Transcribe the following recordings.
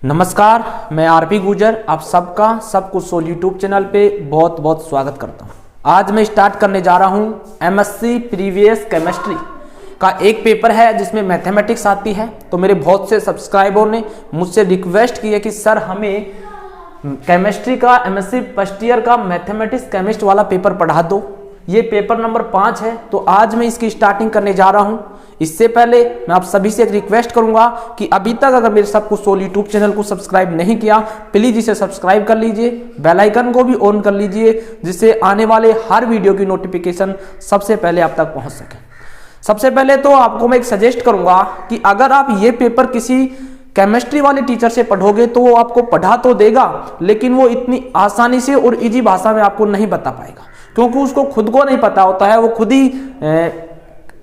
नमस्कार, मैं आरपी गुजर आप सबका सब कुछ सोल यूट्यूब चैनल पे बहुत बहुत स्वागत करता हूँ। आज मैं स्टार्ट करने जा रहा हूँ एमएससी प्रीवियस केमिस्ट्री का एक पेपर है जिसमें मैथमेटिक्स आती है। तो मेरे बहुत से सब्सक्राइबर ने मुझसे रिक्वेस्ट की है कि सर हमें केमिस्ट्री का एमएससी फर्स्ट ईयर का मैथमेटिक्स केमिस्ट वाला पेपर पढ़ा दो। ये पेपर नंबर 5 है, तो आज मैं इसकी स्टार्टिंग करने जा रहा हूँ। इससे पहले मैं आप सभी से एक रिक्वेस्ट करूंगा कि अभी तक अगर मेरे सब कुछ सोल यूट्यूब चैनल को सब्सक्राइब नहीं किया, प्लीज इसे सब्सक्राइब कर लीजिए, बेल आइकन को भी ऑन कर लीजिए, जिससे आने वाले हर वीडियो की नोटिफिकेशन सबसे पहले आप तक पहुंच सके। सबसे पहले तो आपको मैं एक सजेस्ट करूंगा कि अगर आप ये पेपर किसी केमिस्ट्री वाले टीचर से पढ़ोगे तो वो आपको पढ़ा तो देगा, लेकिन वो इतनी आसानी से और इजी भाषा में आपको नहीं बता पाएगा, क्योंकि उसको खुद को नहीं पता होता है। वो खुद ही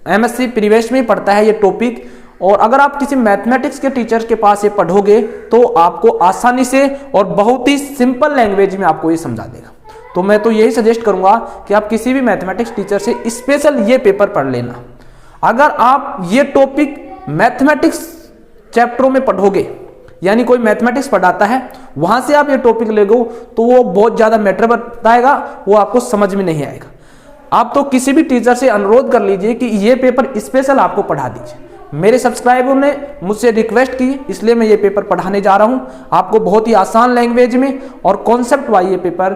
एमएससी प्रीवियस में पढ़ता है ये टॉपिक। और अगर आप किसी मैथमेटिक्स के टीचर के पास ये पढ़ोगे तो आपको आसानी से और बहुत ही सिंपल लैंग्वेज में आपको ये समझा देगा। तो मैं तो यही सजेस्ट करूंगा कि आप किसी भी मैथमेटिक्स टीचर से स्पेशल ये पेपर पढ़ लेना। अगर आप ये टॉपिक मैथमेटिक्स चैप्टरों में पढ़ोगे, यानी कोई मैथमेटिक्स पढ़ाता है वहां से आप ये टॉपिक लेगो, तो वो बहुत ज्यादा मैटर बताएगा, वो आपको समझ में नहीं आएगा। आप तो किसी भी टीचर से अनुरोध कर लीजिए कि ये पेपर स्पेशल आपको पढ़ा दीजिए। मेरे सब्सक्राइबर ने मुझसे रिक्वेस्ट की, इसलिए मैं ये पेपर पढ़ाने जा रहा हूँ। आपको बहुत ही आसान लैंग्वेज में और कॉन्सेप्ट वाइज ये पेपर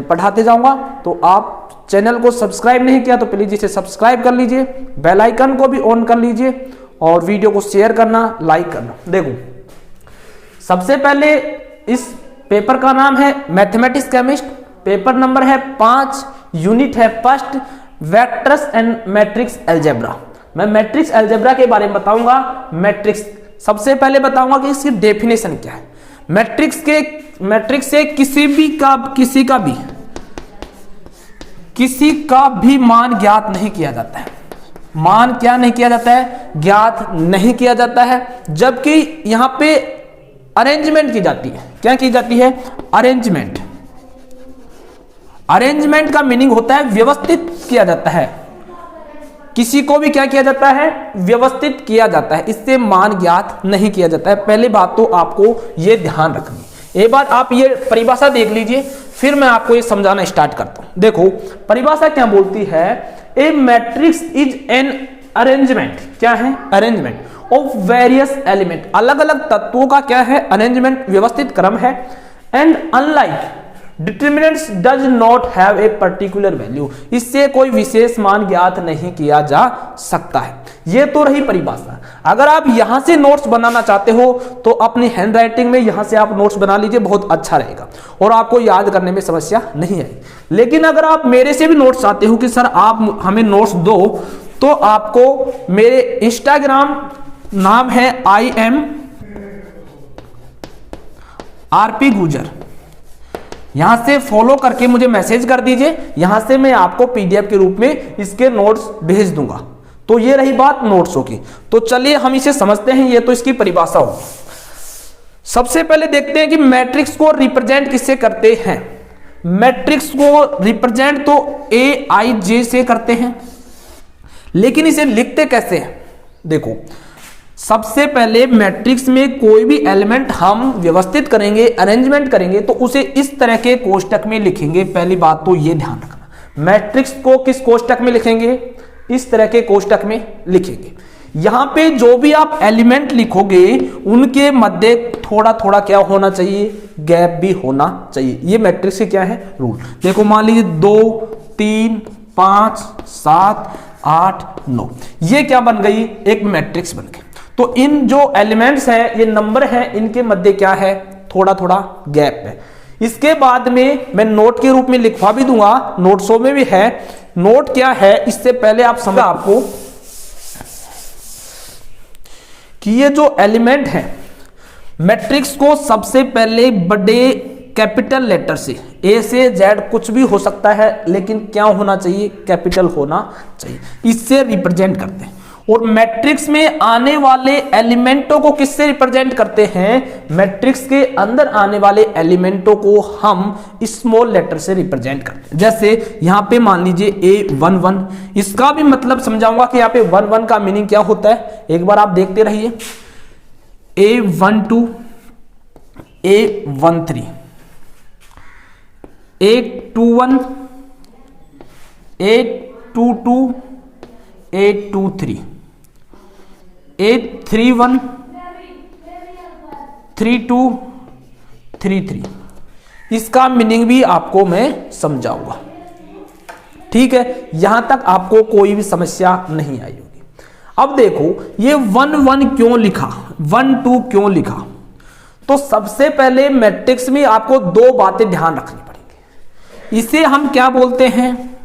पढ़ाते जाऊंगा। तो आप चैनल को सब्सक्राइब नहीं किया तो प्लीज इसे सब्सक्राइब कर लीजिए, बेल आइकन को भी ऑन कर लीजिए और वीडियो को शेयर करना, लाइक करना। देखो, सबसे पहले इस पेपर का नाम है मैथमेटिक्स केमिस्ट। पेपर नंबर है 5, यूनिट है first, vectors and matrix algebra. मैं मैट्रिक्स अलजेब्रा के बारे में बताऊंगा। मैट्रिक्स सबसे पहले बताऊंगा कि इसकी डेफिनेशन क्या है। मैट्रिक्स से किसी का भी मान ज्ञात नहीं किया जाता है। मान क्या नहीं किया जाता है? ज्ञात नहीं किया जाता है। जबकि यहां पे अरेंजमेंट की जाती है। क्या की जाती है? अरेंजमेंट। अरेंजमेंट का मीनिंग होता है व्यवस्थित किया जाता है। किसी को भी क्या किया जाता है? व्यवस्थित किया जाता है। इससे मान ज्ञात नहीं किया जाता है। पहली बात तो आपको यह ध्यान रखनी। एक बार आप ये परिभाषा देख लीजिए, फिर मैं आपको ये समझाना स्टार्ट करता हूं। देखो, परिभाषा क्या बोलती है? ए मैट्रिक्स इज एन अरेंजमेंट। क्या है? Arrangement of various element. अलग अलग तत्वों का क्या है? अरेंजमेंट, व्यवस्थित क्रम है। And unlike determinants does not have a particular value. इससे कोई विशेष मान ज्ञात नहीं किया जा सकता है। ये तो रही परिभाषा। अगर आप यहां से नोट्स बनाना चाहते हो तो अपनी हैंडराइटिंग में यहां से आप नोट्स बना लीजिए, बहुत अच्छा रहेगा और आपको याद करने में समस्या नहीं आएगी। लेकिन अगर आप मेरे से भी नोट्स चाहते हो कि सर आप हमें नोट्स दो, तो आपको मेरे इंस्टाग्राम नाम है IM RP गुजर, यहां से फॉलो करके मुझे मैसेज कर दीजिए। यहां से मैं आपको PDF के रूप में इसके नोट्स भेज दूंगा। तो ये रही बात नोट्सों की। तो चलिए हम इसे समझते हैं। ये तो इसकी परिभाषा होगी। सबसे पहले देखते हैं कि मैट्रिक्स को रिप्रेजेंट किससे करते हैं। मैट्रिक्स को रिप्रेजेंट तो AIJ से करते हैं, लेकिन इसे लिखते कैसे हैं? देखो, सबसे पहले मैट्रिक्स में कोई भी एलिमेंट हम व्यवस्थित करेंगे, अरेंजमेंट करेंगे, तो उसे इस तरह के कोष्टक में लिखेंगे। पहली बात तो ये ध्यान रखना। मैट्रिक्स को किस कोष्टक में लिखेंगे? इस तरह के कोष्टक में लिखेंगे। यहां पे जो भी आप एलिमेंट लिखोगे उनके मध्य थोड़ा थोड़ा क्या होना चाहिए? गैप भी होना चाहिए। ये मैट्रिक्स के क्या है? रूल। देखो, मान लीजिए 2, 3, 5, 7, 8, 9, ये क्या बन गई? एक मैट्रिक्स बन गई। तो इन जो एलिमेंट्स हैं, ये नंबर हैं, इनके मध्य क्या है? थोड़ा थोड़ा गैप है। इसके बाद में मैं नोट के रूप में लिखवा भी दूंगा, नोट्सों में भी है। नोट क्या है? इससे पहले आप समझ आपको कि ये जो एलिमेंट है मैट्रिक्स को सबसे पहले बड़े कैपिटल लेटर से, A से Z कुछ भी हो सकता है, लेकिन क्या होना चाहिए? कैपिटल होना चाहिए। इससे रिप्रेजेंट करते हैं। और मैट्रिक्स में आने वाले एलिमेंटों को किससे रिप्रेजेंट करते हैं? मैट्रिक्स के अंदर आने वाले एलिमेंटों को हम स्मॉल लेटर से रिप्रेजेंट करते हैं। जैसे यहां पे मान लीजिए A11, इसका भी मतलब समझाऊंगा कि यहां पे 11 का मीनिंग क्या होता है। एक बार आप देखते रहिए। A12, A13, A21, A22, A23, A31, 32, 33। इसका मीनिंग भी आपको मैं समझाऊंगा। ठीक है, यहां तक आपको कोई भी समस्या नहीं आई होगी। अब देखो ये 1 1 क्यों लिखा, 1 2 क्यों लिखा। तो सबसे पहले मैट्रिक्स में आपको दो बातें ध्यान रखनी पड़ेंगी। इसे हम क्या बोलते हैं,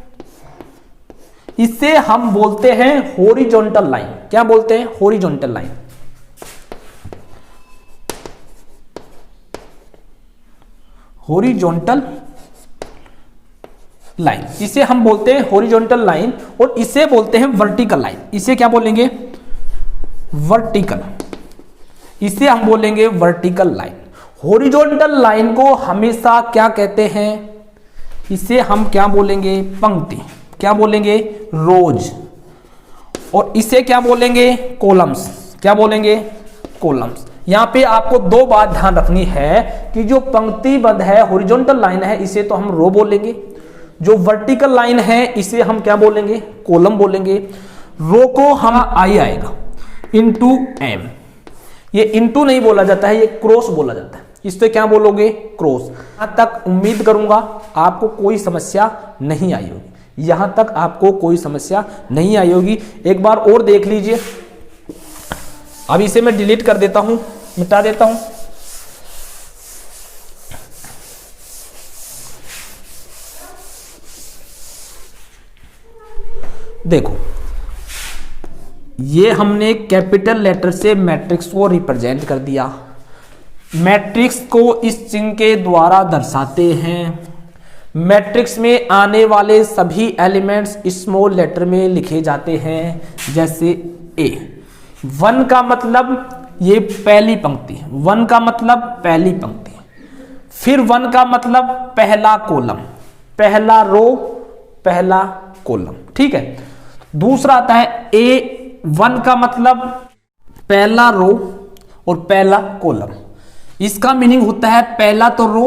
इसे हम बोलते हैं हॉरिजॉन्टल लाइन। क्या बोलते हैं, हॉरिजॉन्टल लाइन। हॉरिजॉन्टल लाइन, इसे हम बोलते हैं हॉरिजॉन्टल लाइन, और इसे बोलते हैं वर्टिकल लाइन। इसे क्या बोलेंगे, वर्टिकल, इसे हम बोलेंगे वर्टिकल लाइन। हॉरिजॉन्टल लाइन को हमेशा क्या कहते हैं, इसे हम क्या बोलेंगे, पंक्ति। क्या बोलेंगे, रोज। और इसे क्या बोलेंगे, कॉलम्स। क्या बोलेंगे, कॉलम्स। यहां पे आपको दो बात ध्यान रखनी है कि जो पंक्तिबद्ध है हॉरिजॉन्टल लाइन है, इसे तो हम रो बोलेंगे। जो वर्टिकल लाइन है इसे हम क्या बोलेंगे, कॉलम बोलेंगे। रो को हम आई आएगा इंटू एम, ये इंटू नहीं बोला जाता है, ये क्रॉस बोला जाता है। इससे क्या बोलोगे, क्रॉस। यहां तक उम्मीद करूंगा आपको कोई समस्या नहीं आई होगी, यहां तक आपको कोई समस्या नहीं आई होगी। एक बार और देख लीजिए। अब इसे मैं डिलीट कर देता हूं, मिटा देता हूं। देखो ये हमने कैपिटल लेटर से मैट्रिक्स को रिप्रेजेंट कर दिया। मैट्रिक्स को इस चिन्ह के द्वारा दर्शाते हैं। मैट्रिक्स में आने वाले सभी एलिमेंट्स स्मॉल लेटर में लिखे जाते हैं, जैसे ए। 1 का मतलब ये पहली पंक्ति, 1 का मतलब पहली पंक्ति। फिर 1 का मतलब पहला कॉलम, पहला रो, पहला कॉलम। ठीक है। दूसरा आता है A1 का मतलब पहला रो और पहला कॉलम। इसका मीनिंग होता है पहला तो रो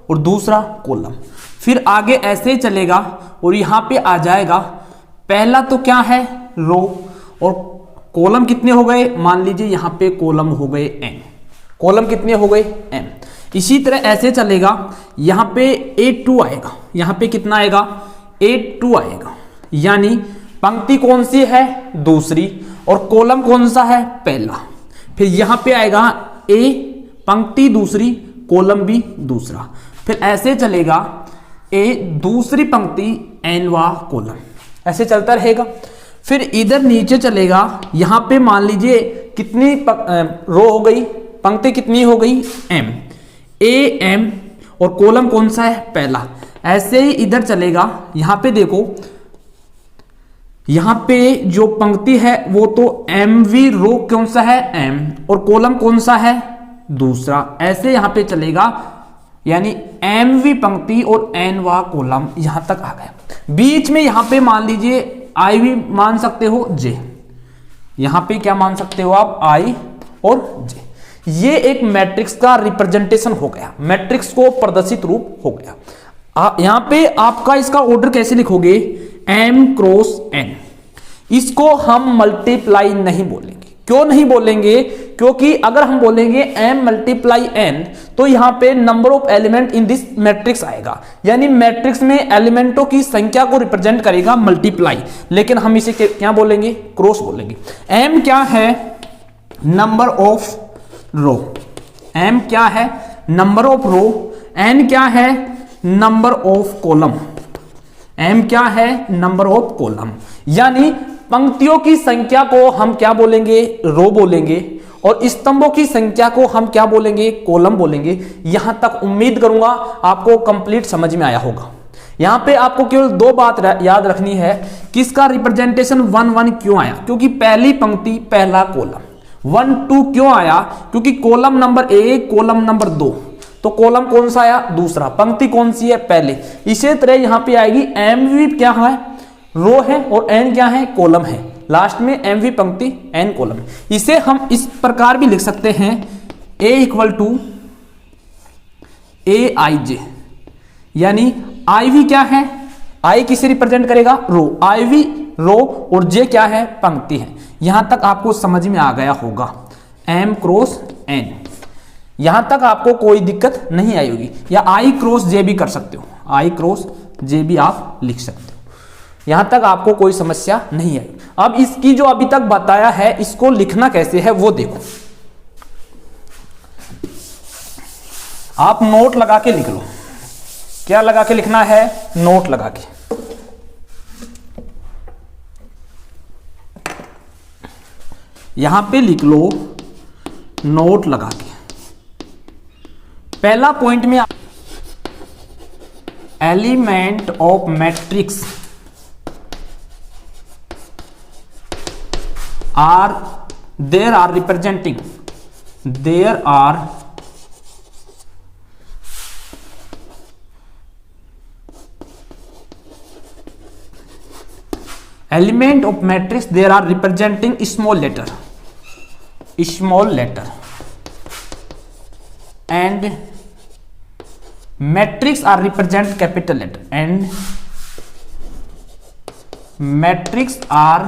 और दूसरा कॉलम। फिर आगे ऐसे ही चलेगा और यहां पे आ जाएगा पहला तो क्या है, रो, और कॉलम कितने हो गए, मान लीजिए यहां पे कॉलम हो गए n। कॉलम कितने हो गए, n। इसी तरह ऐसे चलेगा, यहां पे A2 आएगा, यहां पे कितना आएगा, A2 आएगा। यानी पंक्ति कौन सी है, दूसरी, और कॉलम कौन सा है, पहला। फिर यहां पे आएगा A, पंक्ति दूसरी, कॉलम भी दूसरा। फिर ऐसे चलेगा A दूसरी पंक्ति, nवा कॉलम, ऐसे चलता रहेगा। फिर इधर नीचे चलेगा, यहां पे मान लीजिए कितनी रो हो गई, पंक्ति कितनी हो गई, m, am, और कॉलम कौन सा है, पहला। ऐसे ही इधर चलेगा, यहां पे देखो, यहां पे जो पंक्ति है वो तो mv, रो कौन सा है, m, और कॉलम कौन सा है, दूसरा। ऐसे यहां पे चलेगा, यानी mv पंक्ति और nवा कॉलम यहां तक आ गया। बीच में यहां पे मान लीजिए i भी मान सकते हो, j। यहां पे क्या मान सकते हो आप, i और j। ये एक मैट्रिक्स का रिप्रेजेंटेशन हो गया, मैट्रिक्स को प्रदर्शित रूप हो गया। यहां पे आपका इसका ऑर्डर कैसे लिखोगे, m क्रॉस n। इसको हम मल्टीप्लाई नहीं बोलेंगे। क्यों नहीं बोलेंगे, क्योंकि अगर हम बोलेंगे m मल्टीप्लाई n तो यहां पे number of element in this matrix आएगा, यानी मैट्रिक्स में एलिमेंटों की संख्या को रिप्रेजेंट करेगा मल्टीप्लाई। लेकिन हम इसे क्या बोलेंगे, क्रॉस बोलेंगे। m क्या है, नंबर ऑफ रो, m क्या है, नंबर ऑफ रो। n क्या है, नंबर ऑफ कॉलम। m क्या है, नंबर ऑफ कॉलम। यानी पंक्तियों की संख्या को हम क्या बोलेंगे, रो बोलेंगे, और स्तंभों की संख्या को हम क्या बोलेंगे, कॉलम बोलेंगे। यहां तक उम्मीद करूंगा आपको कंप्लीट समझ में आया होगा। यहां पे आपको केवल दो बात याद रखनी है, किसका रिप्रेजेंटेशन 1 1 क्यों आया, क्योंकि पहली पंक्ति पहला कॉलम। 1 2 क्यों आया, क्योंकि कॉलम नंबर 1, कॉलम नंबर 2, तो कॉलम कौन सा आया, दूसरा। पंक्ति कौन सी है, पहले। इसी तरह यहां पे आएगी mv क्या है, रो है, और n क्या है, कॉलम है। लास्ट में mv पंक्ति, n कॉलम। इसे हम इस प्रकार भी लिख सकते हैं, a इक्वल टू AIJ, यानी IV क्या है, I किसे रिप्रेजेंट करेगा, रो, IV रो और J क्या है, पंक्ति है। यहां तक आपको समझ में आ गया होगा, M क्रॉस N, यहां तक आपको कोई दिक्कत नहीं आई होगी। या I क्रॉस J भी कर सकते हो, I क्रॉस J भी आप लिख सकते हो, यहां तक आपको कोई समस्या नहीं आई। अब इसकी जो अभी तक बताया है, इसको लिखना कैसे है वो देखो। आप नोट लगा के लिख लो। क्या लगा के लिखना है, नोट लगा के। यहां पे लिख लो नोट लगा के। पहला पॉइंट में element of matrix are there are representing, there are element of matrix there are representing small letter and matrix are represent capital letter and matrix are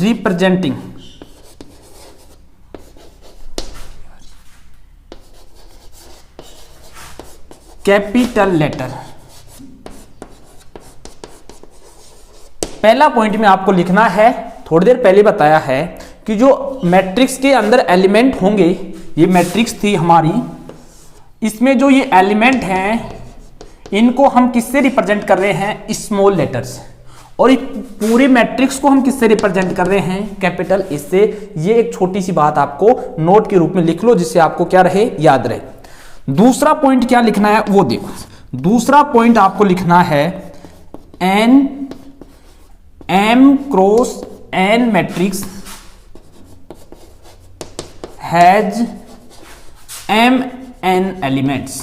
representing capital letter। पहला point में आपको लिखना है, थोड़ी देर पहले बताया है कि जो मैट्रिक्स के अंदर एलिमेंट होंगे, ये मैट्रिक्स थी हमारी, इसमें जो ये एलिमेंट हैं इनको हम किससे रिप्रेजेंट कर रहे हैं, स्मॉल लेटर्स, और पूरे मैट्रिक्स को हम किससे रिप्रेजेंट कर रहे हैं, कैपिटल ए से। ये एक छोटी सी बात आपको नोट के रूप में लिख लो, जिससे आपको क्या रहे, याद रहे। दूसरा पॉइंट क्या लिखना है वो देखो। दूसरा पॉइंट आपको लिखना है M cross N matrix has MN elements,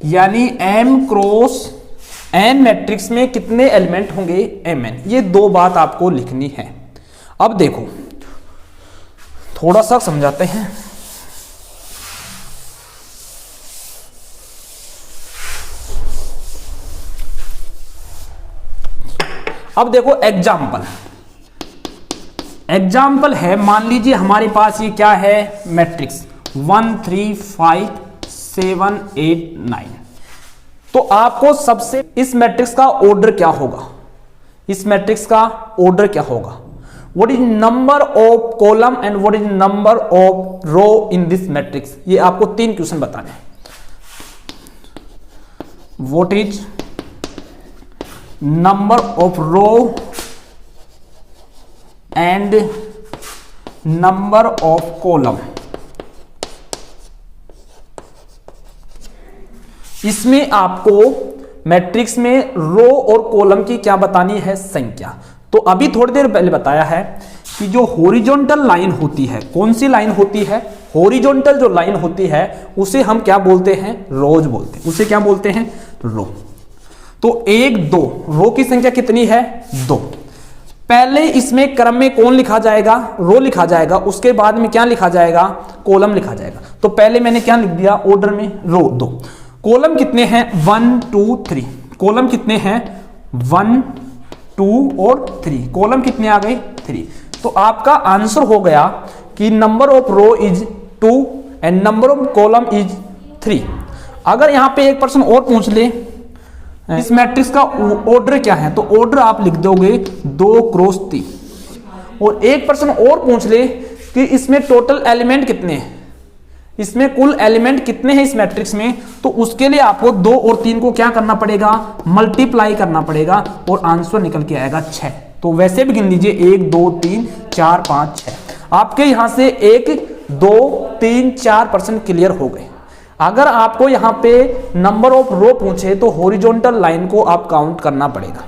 यानी M क्रॉस N मैट्रिक्स में कितने एलिमेंट होंगे, MN। ये दो बात आपको लिखनी है। अब देखो थोड़ा सा समझाते हैं। अब देखो एग्जाम्पल है, मान लीजिए हमारे पास ये क्या है, मैट्रिक्स 1 3 5 7 8 9। तो आपको सबसे इस मैट्रिक्स का ऑर्डर क्या होगा, इस मैट्रिक्स का ऑर्डर क्या होगा, what is number of column and what is number of row in this matrix. ये आपको 3 क्वेश्चन बताने हैं। What is number of row and number of column। इसमें आपको मैट्रिक्स में रो और कॉलम की क्या बतानी है, संख्या। तो अभी थोड़ी देर पहले बताया है कि जो हॉरिजॉन्टल लाइन होती है, कौन सी लाइन होती है, हॉरिजॉन्टल जो लाइन होती है उसे हम क्या बोलते हैं, रोज बोलते हैं। उसे क्या बोलते हैं, रो। तो 1 2 रो की संख्या कितनी है, 2। पहले इसमें क्रम में कौन लिखा जाएगा, रो लिखा जाएगा, उसके बाद में क्या लिखा जाएगा, कॉलम लिखा जाएगा। तो पहले मैंने क्या लिख दिया, ऑर्डर में रो 2। कॉलम कितने हैं, 1 2 3। कॉलम कितने हैं, 1 2 और 3। कॉलम कितने आ गए, 3। तो आपका आंसर हो गया कि number of row is 2 and number of column is 3। अगर यहां पे एक पर्सन और पूछ ले इस मैट्रिक्स का ऑर्डर क्या है, तो ऑर्डर आप लिख दोगे 2 क्रॉस 3। और एक पर्सन और पूछ ले कि इसमें टोटल एलिमेंट कितने हैं, इसमें कुल एलिमेंट कितने हैं इस मैट्रिक्स में, तो उसके लिए आपको 2 और 3 को क्या करना पड़ेगा, मल्टीप्लाई करना पड़ेगा, और आंसर निकल के आएगा 6। तो वैसे भी गिन लीजिए 1 2 3 4 5 6। आपके यहां से 1 2 3 4% क्लियर हो गए। अगर आपको यहाँ पे नंबर ऑफ रो पूछे तो हॉरिजॉन्टल लाइन को आप काउंट करना पड़ेगा।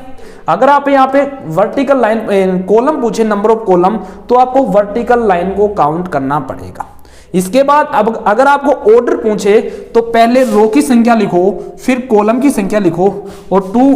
अगर आप यहाँ पे वर्टिकल लाइन कॉलम पूछे, नंबर ऑफ कॉलम, तो आपको वर्टिकल लाइन को काउंट करना पड़ेगा। इसके बाद अब अगर आपको ऑर्डर पूछे तो पहले रो की संख्या लिखो, फिर कॉलम की संख्या लिखो, और 2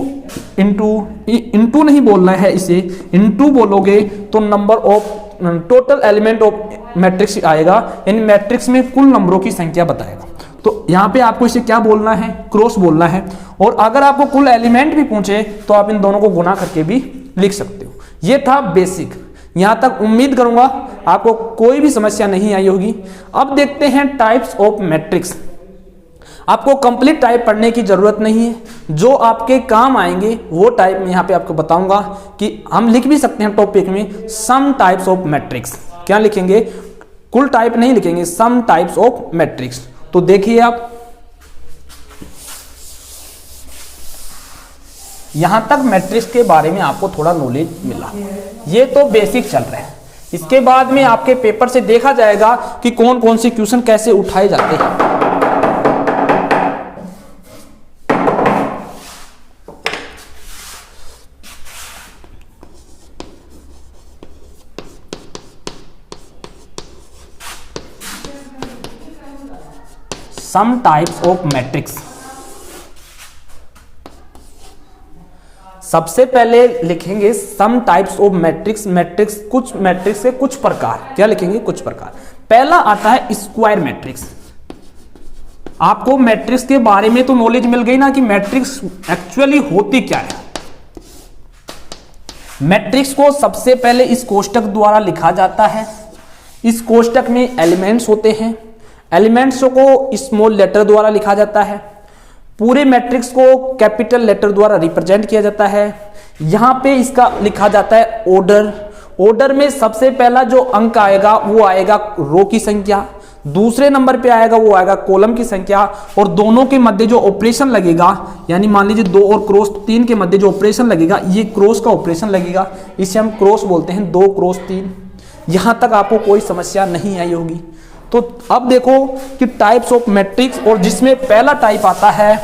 इंटू नहीं बोलना है, इसे इंटू बोलोगे तो number of total element of matrix आएगा, यानी मैट्रिक्स में कुल नंबरों की संख्या बताएगा। तो यहाँ पे आपको इसे क्या बोलना है, क्रॉस बोलना है। और अगर आपको कुल एलिमेंट भी पूछे तो आप इन दोनों को गुना करके भी लिख सकते हो। ये था बेसिक। यहाँ तक उम्मीद करूंगा आपको कोई भी समस्या नहीं आई होगी। अब देखते हैं टाइप्स ऑफ मैट्रिक्स। आपको कंप्लीट टाइप पढ़ने की जरूरत नहीं है, जो आपके काम आएंगे वो टाइप में यहाँ पे आपको बताऊंगा कि हम लिख भी सकते हैं टॉपिक में सम टाइप्स ऑफ मैट्रिक्स। क्या लिखेंगे, कुल टाइप नहीं लिखेंगे, सम टाइप्स ऑफ मैट्रिक्स। तो देखिए आप यहां तक मैट्रिक्स के बारे में आपको थोड़ा नॉलेज मिला, ये तो बेसिक चल रहा है। इसके बाद में आपके पेपर से देखा जाएगा कि कौन कौन से क्वेश्चन कैसे उठाए जाते हैं। Some types of matrix. सबसे पहले लिखेंगे some types of matrix. Matrix कुछ मैट्रिक्स के कुछ प्रकार। क्या लिखेंगे, कुछ प्रकार। पहला आता है स्क्वायर मैट्रिक्स। आपको मैट्रिक्स के बारे में तो नॉलेज मिल गई ना कि मैट्रिक्स एक्चुअली होती क्या है। मैट्रिक्स को सबसे पहले इस कोष्टक द्वारा लिखा जाता है। इस कोष्टक में एलिमेंट्स होते हैं, एलिमेंट्स को स्मॉल लेटर द्वारा लिखा जाता है। पूरे मैट्रिक्स को कैपिटल लेटर द्वारा रिप्रेजेंट किया जाता है। यहां पे इसका लिखा जाता है ऑर्डर। ऑर्डर में सबसे पहला जो अंक आएगा वो आएगा रो की संख्या, दूसरे नंबर पे आएगा वो आएगा कॉलम की संख्या, और दोनों के मध्य जो ऑपरेशन लगेगा, यानी मान लीजिए 2 और क्रॉस 3 के मध्य जो ऑपरेशन लगेगा, ये क्रॉस का ऑपरेशन लगेगा, इसे हम क्रॉस बोलते हैं, 2 क्रॉस 3। यहां तक आपको कोई समस्या नहीं आई होगी। तो अब देखो कि टाइप्स ऑफ मैट्रिक्स, और जिसमें पहला टाइप आता है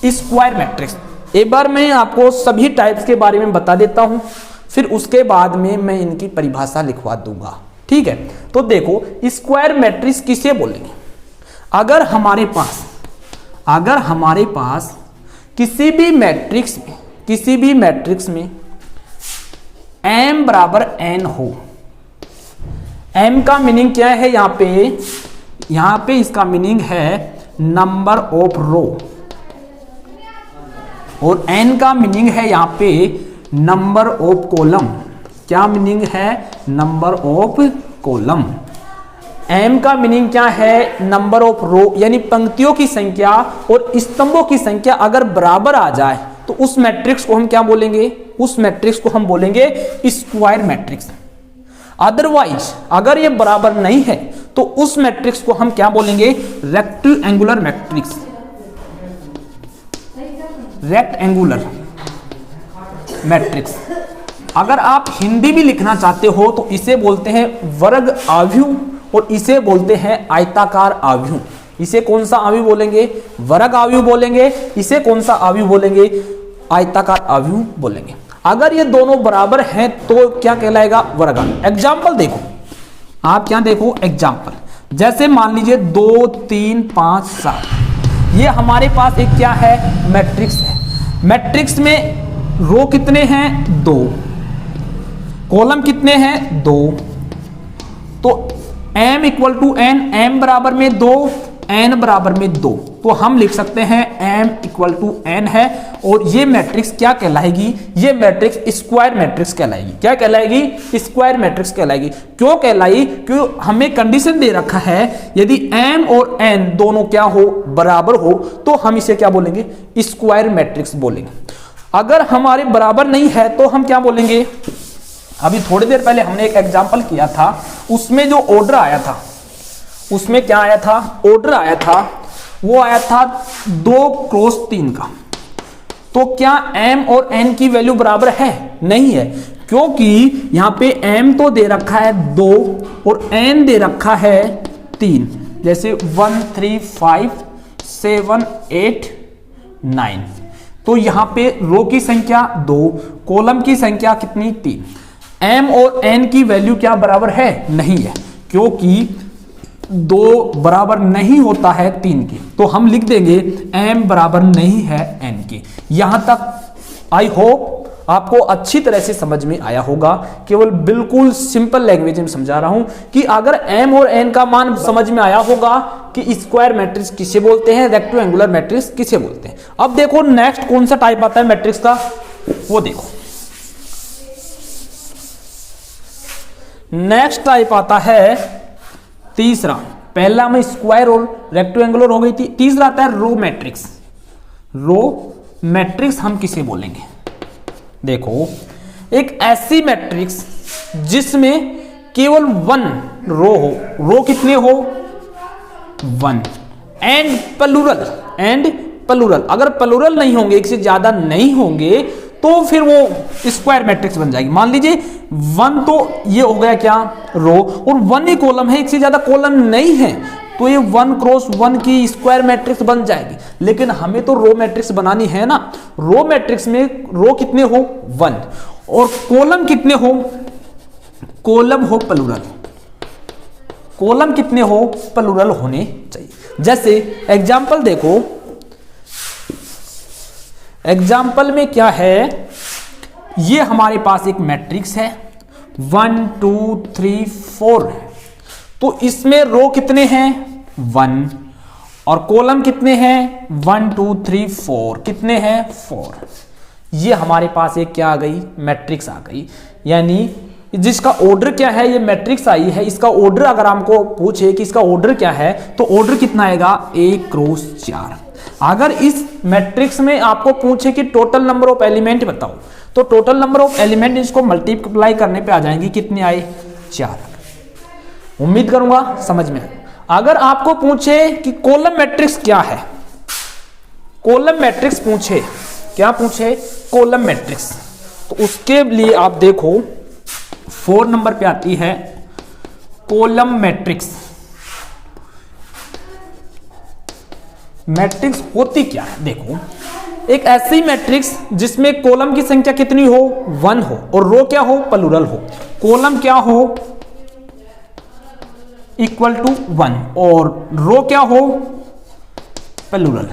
स्क्वायर मैट्रिक्स। एक बार मैं आपको सभी टाइप्स के बारे में बता देता हूं, फिर उसके बाद में मैं इनकी परिभाषा लिखवा दूंगा, ठीक है। तो देखो स्क्वायर मैट्रिक्स किसे बोलेंगे। अगर हमारे पास किसी भी मैट्रिक्स में m बराबर n हो। m का मीनिंग क्या है, यहां पे इसका मीनिंग है नंबर ऑफ रो, और n का मीनिंग है यहां पे नंबर ऑफ कॉलम। क्या मीनिंग है, नंबर ऑफ कॉलम। m का मीनिंग क्या है, नंबर ऑफ रो, यानी पंक्तियों की संख्या और स्तंभों की संख्या अगर बराबर आ जाए तो उस मैट्रिक्स को हम क्या बोलेंगे, उस मैट्रिक्स को हम बोलेंगे स्क्वायर मैट्रिक्स। अदरवाइज अगर ये बराबर नहीं है तो उस मैट्रिक्स को हम क्या बोलेंगे, रेक्टेंगुलर मैट्रिक्स। Rectangular matrix. अगर आप हिंदी भी लिखना चाहते हो तो इसे बोलते हैं वर्ग आव्यूह, और इसे बोलते हैं आयताकार आव्यूह। इसे कौन सा आव्यूह बोलेंगे, वर्ग आव्यूह बोलेंगे। इसे कौन सा आव्यूह बोलेंगे, आयताकार आव्यूह बोलेंगे। अगर ये दोनों बराबर हैं तो क्या कहलाएगा, वर्ग आव्यूह। एग्जाम्पल देखो, आप क्या देखो एग्जाम्पल, जैसे मान लीजिए 2 3 5 7, ये हमारे पास एक क्या है, मैट्रिक्स है। मैट्रिक्स में रो कितने हैं, 2, कॉलम कितने हैं, 2। तो m equal to n, m बराबर में 2, n बराबर में 2, तो हम लिख सकते हैं m इक्वल टू n है। और ये मैट्रिक्स क्या कहलाएगी, ये मैट्रिक्स स्क्वायर मैट्रिक्स कहलाएगी। क्या कहलाएगी, स्क्वायर मैट्रिक्स कहलाएगी। क्यों कहलाई, क्यों हमें कंडीशन दे रखा है यदि m और n दोनों क्या हो, बराबर हो, तो हम इसे क्या बोलेंगे, स्क्वायर मैट्रिक्स बोलेंगे। अगर हमारे बराबर नहीं है तो हम क्या बोलेंगे, अभी थोड़ी देर पहले हमने एक एग्जाम्पल किया था, उसमें जो ऑर्डर आया था, उसमें क्या आया था, ऑर्डर आया था, वो आया था 2 क्रॉस 3 का। तो क्या m और n की वैल्यू बराबर है, नहीं है, क्योंकि यहां पे m तो दे रखा है 2 और n दे रखा है 3, जैसे 1 3 5 7 8 9। तो यहां पे रो की संख्या 2, कॉलम की संख्या कितनी, 3। m और n की वैल्यू क्या बराबर है, नहीं है, क्योंकि 2 बराबर नहीं होता है 3 की। तो हम लिख देंगे m बराबर नहीं है n की। यहां तक आई होप आपको अच्छी तरह से समझ में आया होगा। केवल बिल्कुल सिंपल लैंग्वेज में समझा रहा हूं कि अगर m और n का मान समझ में आया होगा कि स्क्वायर मैट्रिक्स किसे बोलते हैं, रेक्टेंगुलर मैट्रिक्स किसे बोलते हैं। अब देखो नेक्स्ट कौन सा टाइप आता है मैट्रिक्स का, वो देखो। नेक्स्ट टाइप आता है तीसरा। पहला में स्क्वायर और रेक्टेंगुलर हो गई थी, तीसरा आता है रो मैट्रिक्स। रो मैट्रिक्स हम किसे बोलेंगे, देखो एक ऐसी मैट्रिक्स जिसमें केवल 1 रो हो, रो कितने हो 1, एंड प्लूरल, अगर प्लूरल नहीं होंगे, एक से ज्यादा नहीं होंगे, तो फिर वो स्क्वायर मैट्रिक्स बन जाएगी। मान लीजिए 1 तो ये हो गया क्या रो, और 1 ही कॉलम है, एक से ज्यादा कॉलम नहीं है, तो ये 1 क्रॉस 1 की स्क्वायर मैट्रिक्स बन जाएगी। लेकिन हमें तो रो मैट्रिक्स बनानी है ना। रो मैट्रिक्स में रो कितने हो 1 और कॉलम कितने हो, कॉलम हो प्लूरल, कॉलम कितने हो प्लूरल होने चाहिए। जैसे एग्जांपल देखो, एग्जाम्पल में क्या है, ये हमारे पास एक मैट्रिक्स है 1 2 3 4 है, तो इसमें रो कितने हैं 1 और कॉलम कितने हैं 1 2 3 4, कितने हैं 4। ये हमारे पास एक क्या आ गई मैट्रिक्स आ गई, यानी जिसका ऑर्डर क्या है, ये मैट्रिक्स आई है, इसका ऑर्डर अगर हमको पूछे कि इसका ऑर्डर क्या है, तो ऑर्डर कितना आएगा 1 क्रॉस 4। अगर इस मैट्रिक्स में आपको पूछे कि टोटल नंबर ऑफ एलिमेंट बताओ, तो टोटल नंबर ऑफ एलिमेंट इसको मल्टीप्लाई करने पे आ जाएंगे, कितने आए 4। उम्मीद करूंगा समझ में। अगर आपको पूछे कि कॉलम मैट्रिक्स क्या है, कॉलम मैट्रिक्स पूछे, क्या पूछे कॉलम मैट्रिक्स, तो उसके लिए आप देखो 4 नंबर पे आती है कॉलम मैट्रिक्स। मैट्रिक्स होती क्या है, देखो एक ऐसी मैट्रिक्स जिसमें कॉलम की संख्या कितनी हो 1 हो और रो क्या हो प्लूरल हो। कॉलम क्या हो इक्वल टू 1 और रो क्या हो प्लूरल,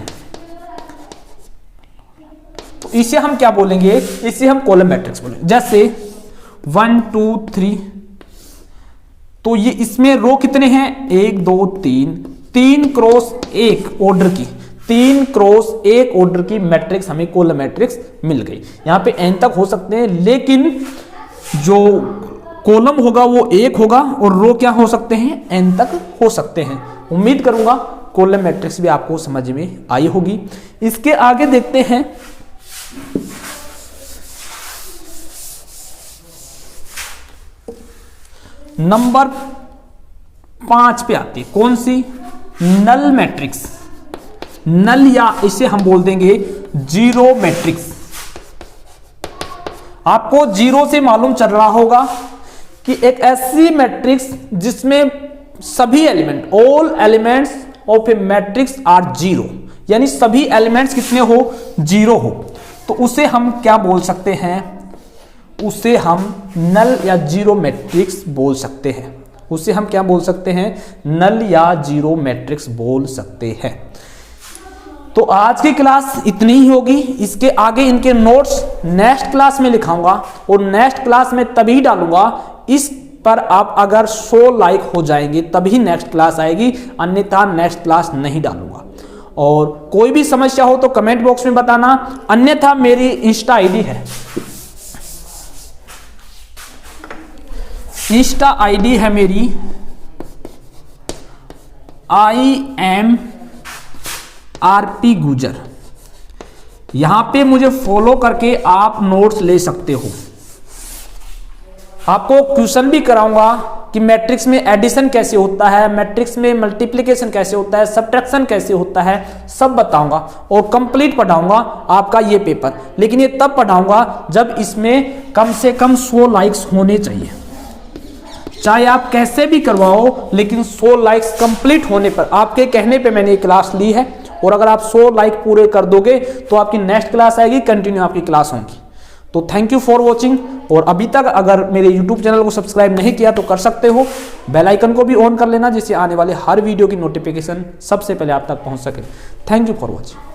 तो इसे हम क्या बोलेंगे, इसे हम कॉलम मैट्रिक्स बोलेंगे। जैसे 1 2 3, तो ये इसमें रो कितने हैं 1 2 3, 3 क्रॉस 1 ऑर्डर की, 3 क्रॉस 1 ऑर्डर की मैट्रिक्स हमें कॉलम मैट्रिक्स मिल गई। यहां पे n तक हो सकते हैं, लेकिन जो कॉलम होगा वो 1 होगा और रो क्या हो सकते हैं n तक हो सकते हैं। उम्मीद करूंगा कॉलम मैट्रिक्स भी आपको समझ में आई होगी। इसके आगे देखते हैं नंबर 5 पे आती है कौन सी, नल मैट्रिक्स। नल या इसे हम बोल देंगे जीरो मैट्रिक्स। आपको जीरो से मालूम चल रहा होगा कि एक ऐसी मैट्रिक्स जिसमें सभी element, all elements of a matrix are zero, यानी सभी एलिमेंट्स कितने हो 0 हो, तो उसे हम क्या बोल सकते हैं, उसे हम नल या जीरो मैट्रिक्स बोल सकते हैं। उसे हम क्या बोल सकते हैं, नल या जीरो मैट्रिक्स बोल सकते हैं। तो आज की क्लास इतनी ही होगी। इसके आगे इनके नोट्स नेक्स्ट क्लास में लिखाऊंगा और नेक्स्ट क्लास में तभी डालूंगा, इस पर आप अगर 100 लाइक हो जाएंगे तभी नेक्स्ट क्लास आएगी, अन्यथा नेक्स्ट क्लास नहीं डालूंगा। और कोई भी समस्या हो तो कमेंट बॉक्स में बताना, अन्यथा मेरी इंस्टा आईडी है, इंस्टा आईडी है मेरी IMRP गुजर। यहां पे मुझे फॉलो करके आप नोट्स ले सकते हो। आपको क्वेश्चन भी कराऊंगा कि मैट्रिक्स में एडिशन कैसे होता है, मैट्रिक्स में मल्टीप्लिकेशन कैसे होता है, सब्ट्रैक्शन कैसे होता है, सब बताऊंगा और कंप्लीट पढ़ाऊंगा आपका ये पेपर। लेकिन ये तब पढ़ाऊंगा जब इसमें कम से कम 100 लाइक्स होने चाहिए। चाहे आप कैसे भी करवाओ, लेकिन 100 लाइक्स कंप्लीट होने पर, आपके कहने पे मैंने ये क्लास ली है, और अगर आप 100 लाइक पूरे कर दोगे तो आपकी नेक्स्ट क्लास आएगी, कंटिन्यू आपकी क्लास होगी। तो थैंक यू फॉर वॉचिंग। और अभी तक अगर मेरे यूट्यूब चैनल को सब्सक्राइब नहीं किया तो कर सकते हो, बेल आइकन को भी ऑन कर लेना, जिससे आने वाले हर वीडियो की नोटिफिकेशन सबसे पहले आप तक पहुंच सके। Thank you for watching.